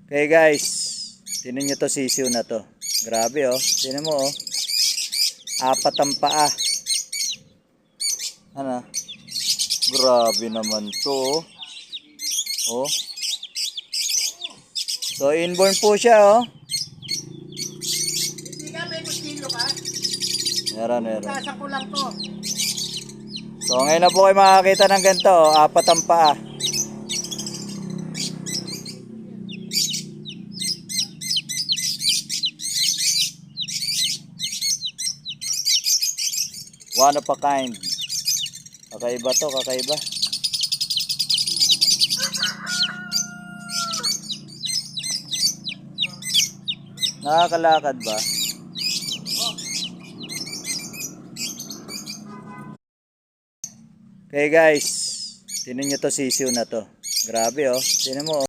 Okay guys, tinan nyo to sisiw na to. Grabe oh, tinan mo oh. Apat ang paa. Ano? Grabe naman to oh. Oh. So inborn po siya oh. Hindi ka, may kustilo ka? Meron. Tasa ko lang to. So ngayon na po kayo makakita ng ganito oh. Apat ang paa. One of a kind. Kakaiba to, kakaiba. Nakakalakad ba? Okay guys, tinan nyo to sisiw na to. Grabe oh, tinan mo oh.